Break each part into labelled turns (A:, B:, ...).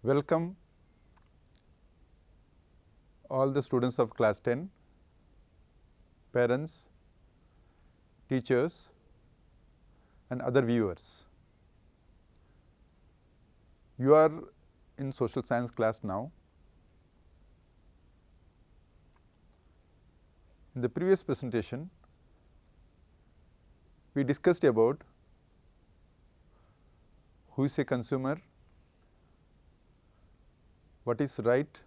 A: Welcome all the students of class 10, parents, teachers and other viewers. You are in social science class now. In the previous presentation, we discussed about who is a consumer, what is right.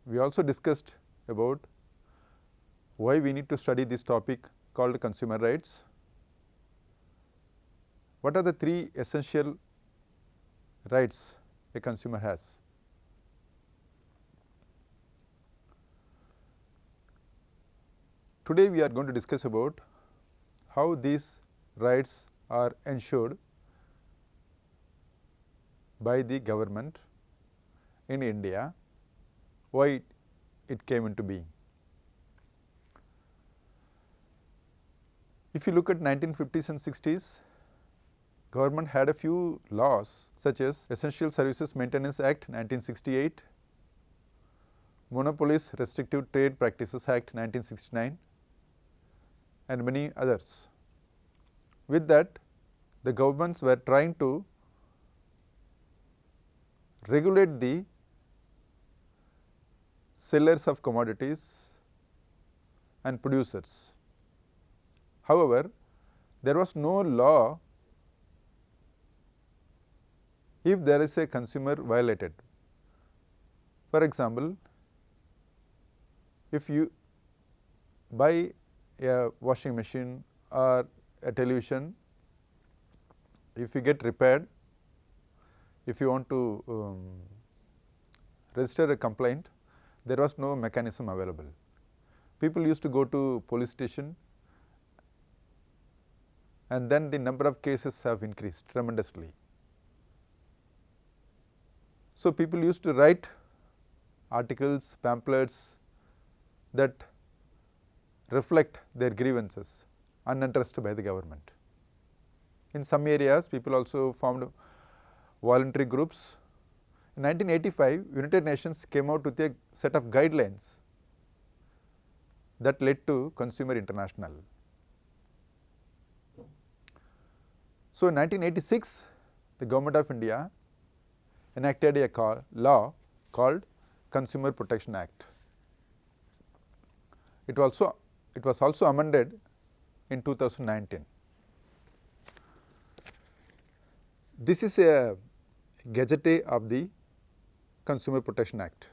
A: We also discussed about why we need to study this topic called consumer rights. What are the three essential rights a consumer has? Today we are going to discuss about how these rights are ensured by the government in India, why it came into being. If you look at 1950s and 60s, government had a few laws such as Essential Services Maintenance Act 1968, Monopolies Restrictive Trade Practices Act 1969 and many others. With that, the governments were trying to regulate the sellers of commodities and producers. However, there was no law if there is a consumer violated. For example, if you buy a washing machine or a television, if you get repaired, if you want to register a complaint, there was no mechanism available. People used to go to police station, and then the number of cases have increased tremendously. So people used to write articles, pamphlets that reflect their grievances unaddressed by the government. In some areas, people also formed voluntary groups. In 1985, United Nations came out with a set of guidelines that led to Consumer International. So in 1986, the Government of India enacted a law called Consumer Protection Act. It was also amended in 2019. This is a gazette of the Consumer Protection Act.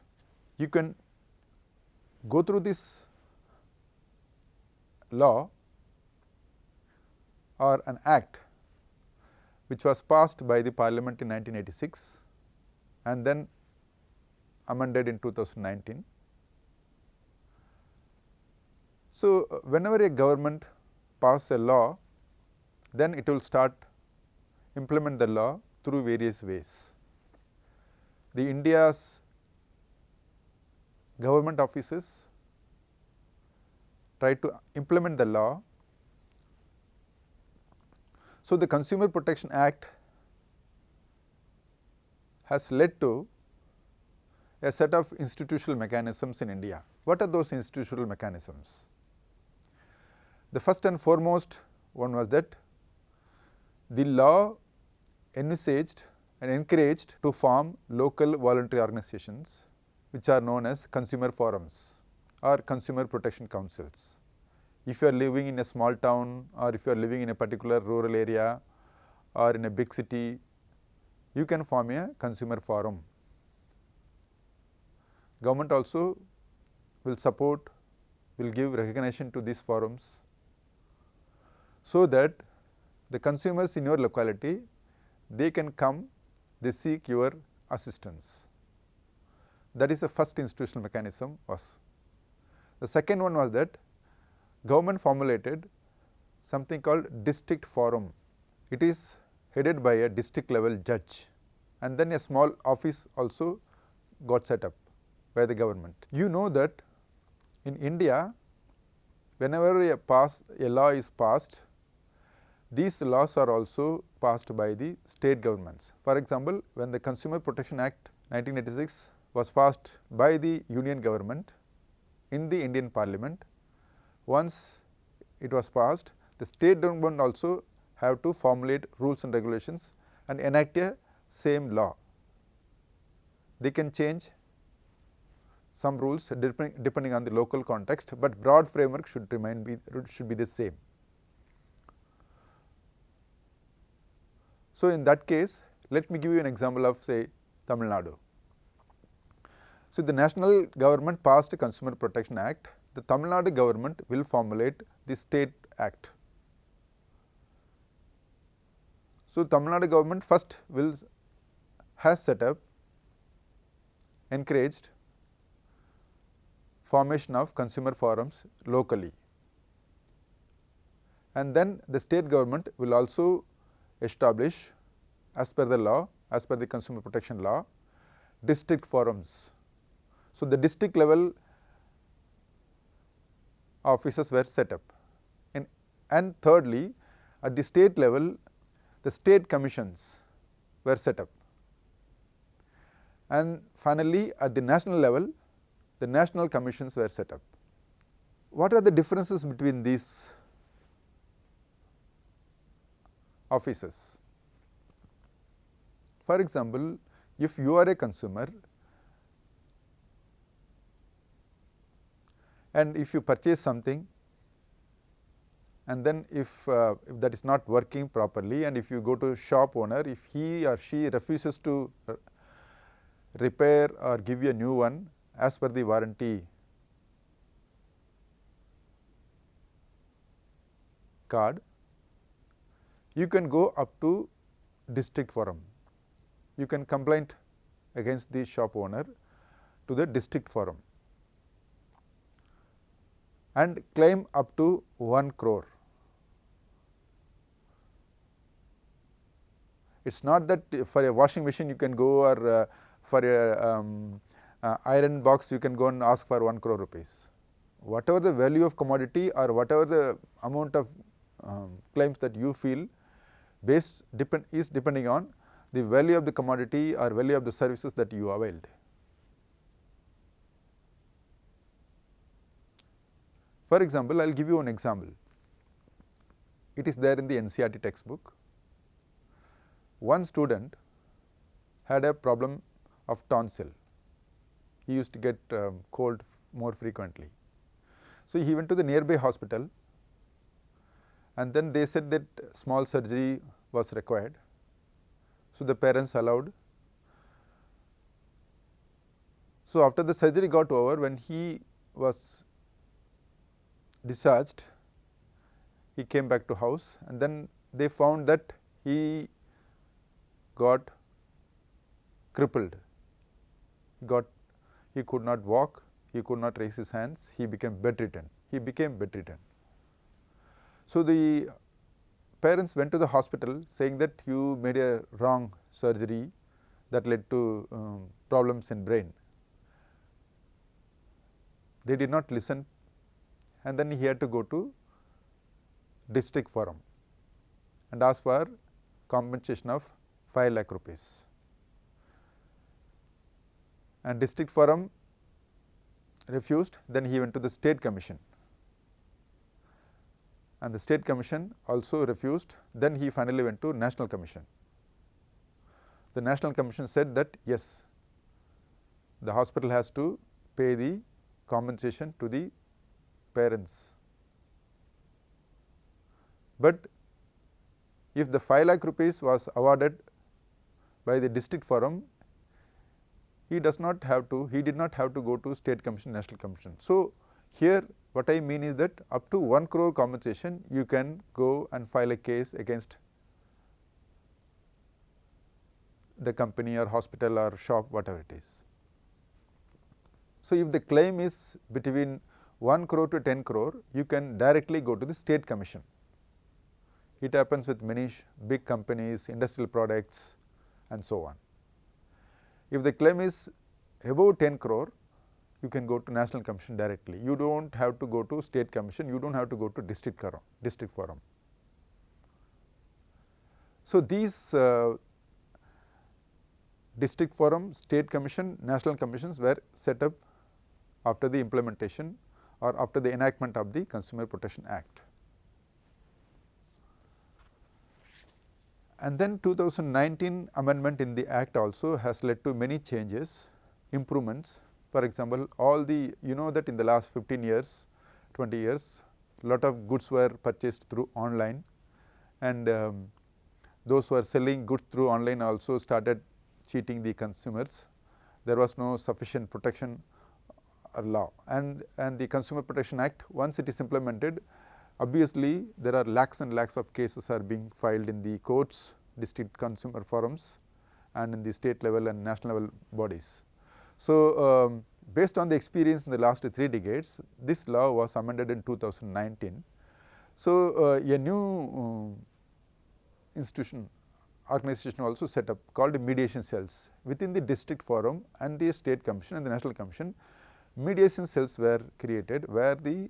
A: You can go through this law or an act which was passed by the Parliament in 1986 and then amended in 2019. So whenever a government passes a law, then it will start implement the law through various ways. The India's government offices try to implement the law. So the Consumer Protection Act has led to a set of institutional mechanisms in India. What are those institutional mechanisms? The first and foremost one was that the law envisaged and encouraged to form local voluntary organizations which are known as consumer forums or consumer protection councils. If you are living in a small town or if you are living in a particular rural area or in a big city, you can form a consumer forum. Government also will support, will give recognition to these forums so that the consumers in your locality, they can come, they seek your assistance. That is the first institutional mechanism was. The second one was that government formulated something called district forum. It is headed by a district level judge, and then a small office also got set up by the government. You know that in India, whenever a law is passed, these laws are also passed by the state governments. For example, when the Consumer Protection Act 1986 was passed by the Union government in the Indian Parliament, once it was passed, the state government also have to formulate rules and regulations and enact a same law. They can change some rules depending on the local context, but broad framework should be the same. So, in that case, let me give you an example of say Tamil Nadu. So, the national government passed a Consumer Protection Act. The Tamil Nadu government will formulate the state act. So, Tamil Nadu government first has set up, encouraged formation of consumer forums locally, and then the state government will also establish, as per the law, as per the consumer protection law, district forums. So, the district level offices were set up, and thirdly, at the state level, the state commissions were set up, and finally, at the national level, the national commissions were set up. What are the differences between these offices? For example, if you are a consumer and if you purchase something, and then if that is not working properly, and if you go to shop owner, if he or she refuses to repair or give you a new one as per the warranty card, you can go up to district forum. You can complain against the shop owner to the district forum and claim up to 1 crore. It is not that for a washing machine you can go, or for a iron box you can go and ask for 1 crore rupees. Whatever the value of commodity or whatever the amount of claims that you feel is depending on the value of the commodity or value of the services that you availed. For example, I will give you an example. It is there in the NCERT textbook. One student had a problem of tonsil. He used to get cold more frequently. So, he went to the nearby hospital, and then they said that small surgery was required. So, the parents allowed. So, after the surgery got over, when he was discharged, he came back to house, and then they found that he got crippled. He could not walk, he could not raise his hands, he became bedridden. So, the parents went to the hospital saying that you made a wrong surgery that led to problems in brain. They did not listen, and then he had to go to district forum and ask for compensation of 5 lakh rupees. And district forum refused, then he went to the state commission, and the state commission also refused, then he finally went to national commission. The national commission said that yes, the hospital has to pay the compensation to the parents, but if the 5 lakh rupees was awarded by the district forum, he did not have to go to state commission, national commission. So, here what I mean is that up to 1 crore compensation you can go and file a case against the company or hospital or shop, whatever it is. So, if the claim is between 1 crore to 10 crore, you can directly go to the state commission. It happens with many big companies, industrial products, and so on. If the claim is above 10 crore, you can go to national commission directly. You do not have to go to state commission, you do not have to go to district forum. So, these district forum, state commission, national commissions were set up after the implementation or after the enactment of the Consumer Protection Act. And then 2019 amendment in the Act also has led to many changes, improvements. For example, all the, you know that in the last 15 years, 20 years, lot of goods were purchased through online, and those who are selling goods through online also started cheating the consumers. There was no sufficient protection law, and the Consumer Protection Act, once it is implemented, obviously there are lakhs and lakhs of cases are being filed in the courts, district consumer forums, and in the state level and national level bodies. So, based on the experience in the last 3 decades, this law was amended in 2019. So, a new organization also set up called mediation cells within the district forum and the state commission and the national commission. Mediation cells were created where the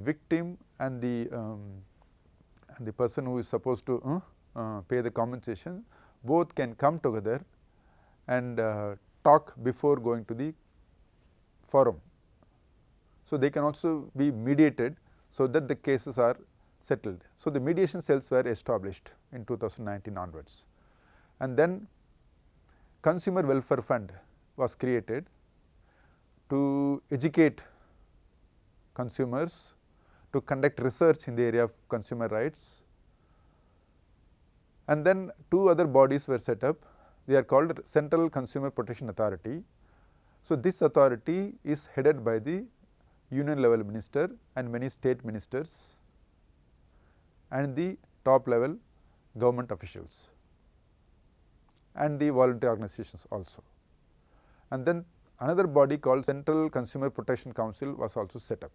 A: victim and the person who is supposed to pay the compensation both can come together and talk before going to the forum. So, they can also be mediated so that the cases are settled. So, the mediation cells were established in 2019 onwards, and then Consumer Welfare Fund was created to educate consumers, to conduct research in the area of consumer rights. And then 2 other bodies were set up. They are called Central Consumer Protection Authority. So, this authority is headed by the union level minister and many state ministers and the top level government officials and the voluntary organizations also. And then another body called Central Consumer Protection Council was also set up.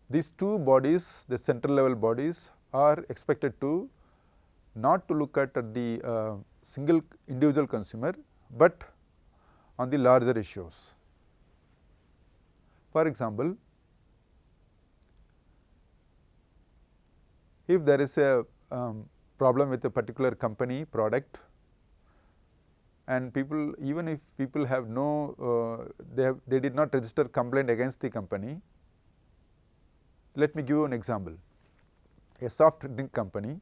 A: These 2 bodies, the central level bodies, are expected to not to look at the single individual consumer, but on the larger issues. For example, if there is a problem with a particular company product, and people, even if people have no, they did not register complaint against the company. Let me give you an example. A soft drink company,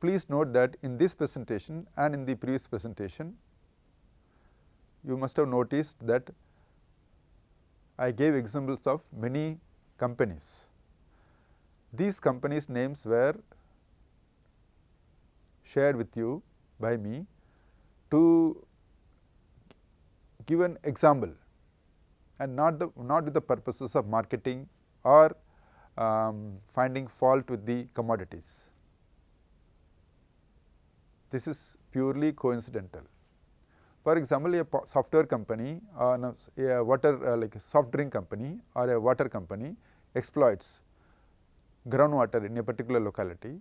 A: please note that in this presentation and in the previous presentation, you must have noticed that I gave examples of many companies. These companies' names were shared with you by me to give an example, and not with the purposes of marketing or finding fault with the commodities. This is purely coincidental. For example, a software company or a water like a soft drink company or a water company exploits groundwater in a particular locality.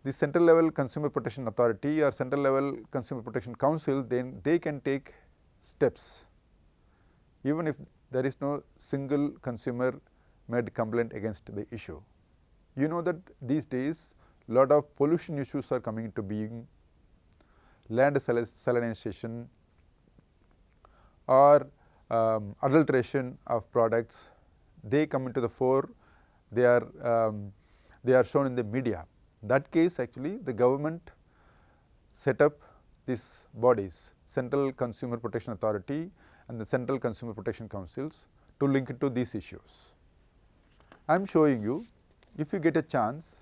A: The central level Consumer Protection Authority or central level Consumer Protection Council, then they can take steps even if there is no single consumer made complaint against the issue. You know that these days lot of pollution issues are coming into being, land salinization or adulteration of products, they come into the fore, they are shown in the media. That case, actually the government set up these bodies, Central Consumer Protection Authority and the Central Consumer Protection Councils, to link it to these issues. I am showing you, if you get a chance,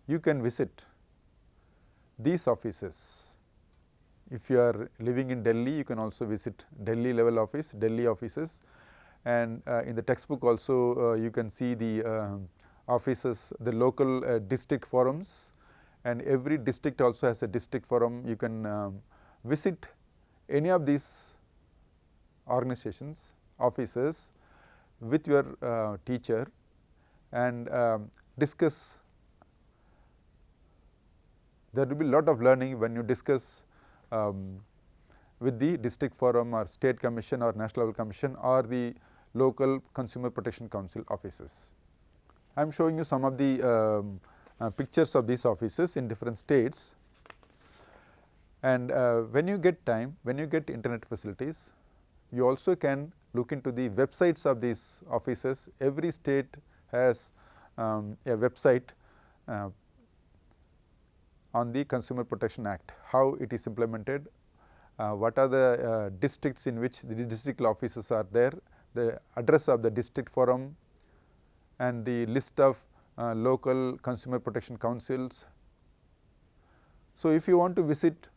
A: you can visit these offices. If you are living in Delhi, you can also visit Delhi level office, Delhi offices, and in the textbook also you can see the offices, the local district forums, and every district also has a district forum. You can visit any of these organizations, offices with your teacher and discuss. There will be a lot of learning when you discuss with the district forum or state commission or national level commission or the local Consumer Protection Council offices. I am showing you some of the pictures of these offices in different states. And when you get time, when you get internet facilities, you also can look into the websites of these offices. Every state has a website on the Consumer Protection Act, how it is implemented, what are the districts in which the district offices are there, the address of the district forum, and the list of local consumer protection councils. So, if you want to visit,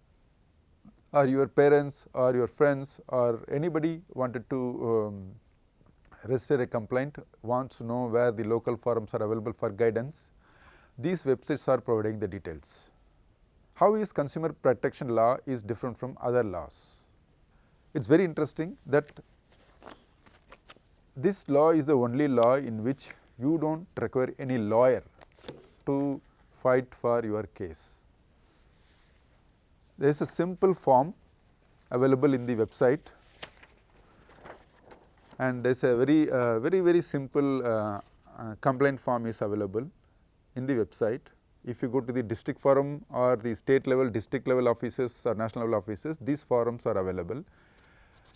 A: or your parents or your friends or anybody wanted to register a complaint, wants to know where the local forums are available for guidance, these websites are providing the details. How is consumer protection law is different from other laws? It is very interesting that this law is the only law in which you do not require any lawyer to fight for your case. There is a simple form available in the website, and there is a very simple complaint form is available in the website. If you go to the district forum or the state level, district level offices or national level offices, these forums are available.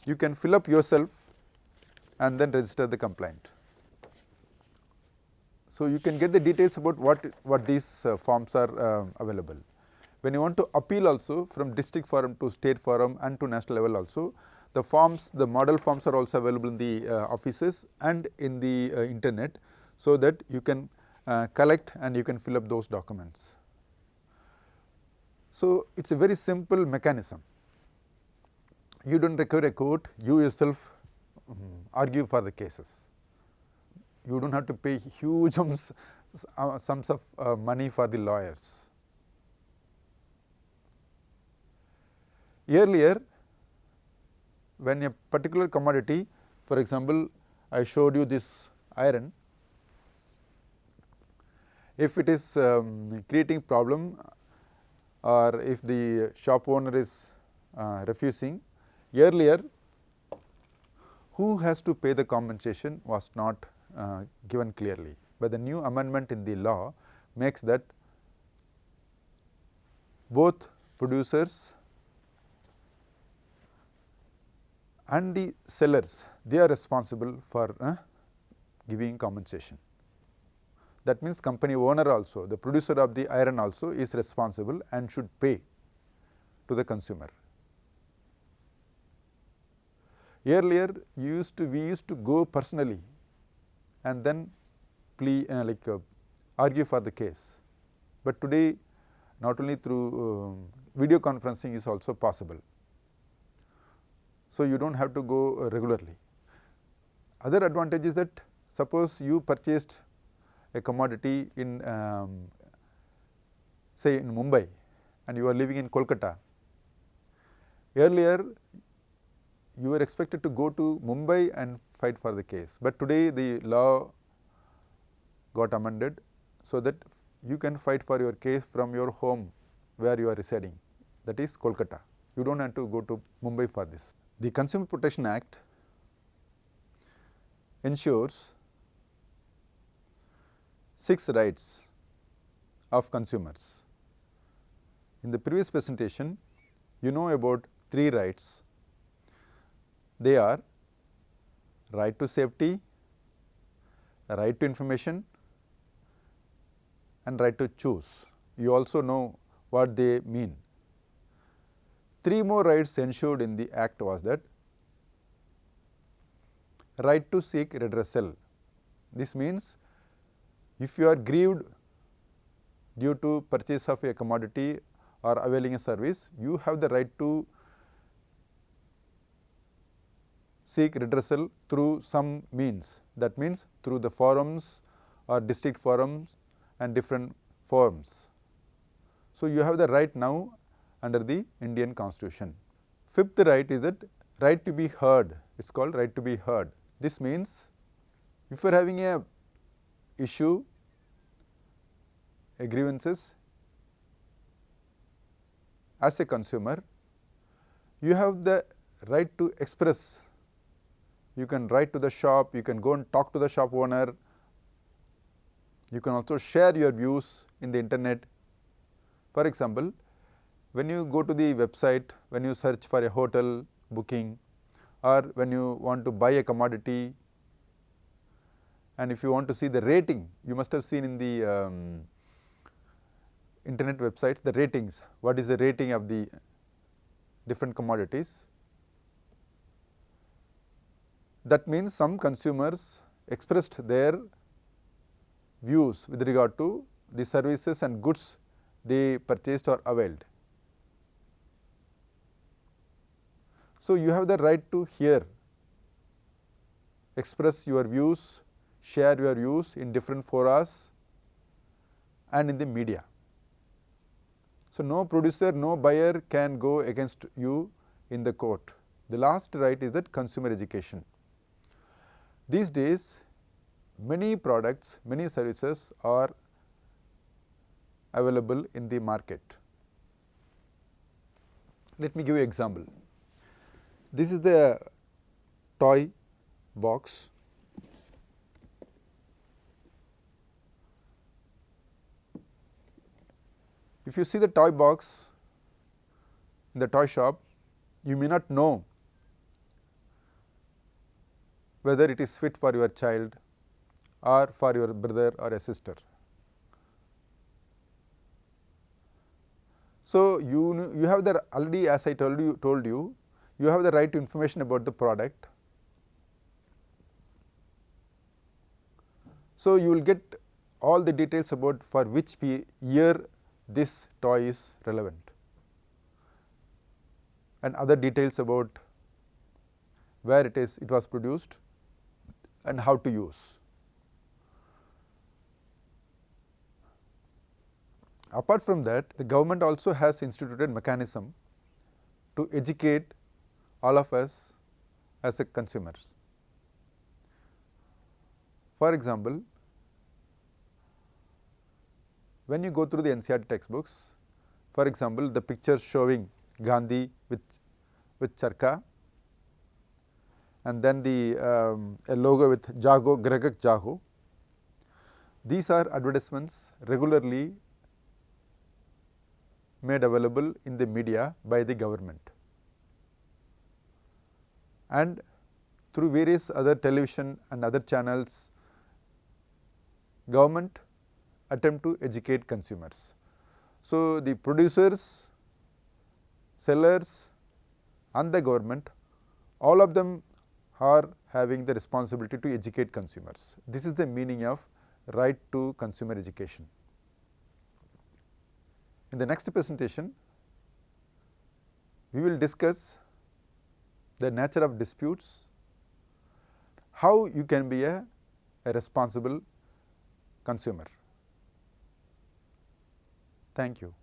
A: You can fill up yourself and then register the complaint. So, you can get the details about what these forms are available. When you want to appeal also from district forum to state forum and to national level also, the forms, the model forms are also available in the offices and in the internet, so that you can collect and you can fill up those documents. So, it is a very simple mechanism. You do not require a court, you yourself argue for the cases. You do not have to pay huge sums of money for the lawyers. Earlier, when a particular commodity, for example, I showed you this iron, if it is creating problem or if the shop owner is refusing, earlier who has to pay the compensation was not given clearly, but the new amendment in the law makes that both producers and the sellers, they are responsible for giving compensation. That means company owner also, the producer of the iron also is responsible and should pay to the consumer. Earlier we used to go personally and then argue for the case, but today not only through video conferencing is also possible. So, you do not have to go regularly. Other advantage is that suppose you purchased a commodity in say in Mumbai and you are living in Kolkata. Earlier you were expected to go to Mumbai and fight for the case, but today the law got amended so that you can fight for your case from your home where you are residing, that is Kolkata. You do not have to go to Mumbai for this. The Consumer Protection Act ensures 6 rights of consumers. In the previous presentation, you know about 3 rights. They are right to safety, right to information, and right to choose. You also know what they mean. 3 more rights ensured in the Act was that right to seek redressal. This means if you are grieved due to purchase of a commodity or availing a service, you have the right to seek redressal through some means. That means through the forums or district forums and different forums. So, you have the right now under the Indian Constitution. 5th right is that right to be heard. It is called right to be heard. This means if you are having a issue, a grievances as a consumer, you have the right to express. You can write to the shop, you can go and talk to the shop owner, You can also share your views in the internet. For example, when you go to the website, when you search for a hotel booking, or when you want to buy a commodity, and if you want to see the rating, you must have seen in the internet websites the ratings, what is the rating of the different commodities. That means some consumers expressed their views with regard to the services and goods they purchased or availed. So, you have the right to hear, express your views, share your views in different forums and in the media. So, no producer, no buyer can go against you in the court. The last right is that consumer education. These days, many products, many services are available in the market. Let me give you an example. This is the toy box. If you see the toy box in the toy shop, you may not know whether it is fit for your child or for your brother or a sister. So, you have the already, as I told you, you have the right to information about the product. So, you will get all the details about for which year this toy is relevant, and other details about where it was produced and how to use. Apart from that, the government also has instituted mechanism to educate all of us as a consumers. For example, when you go through the NCERT textbooks, for example, the pictures showing Gandhi with charka, and then the a logo with Jago, Gregak Jago. These are advertisements regularly made available in the media by the government, and through various other television and other channels, government attempt to educate consumers. So, the producers, sellers and the government, all of them are having the responsibility to educate consumers. This is the meaning of right to consumer education. In the next presentation, we will discuss the nature of disputes, how you can be a responsible consumer. Thank you.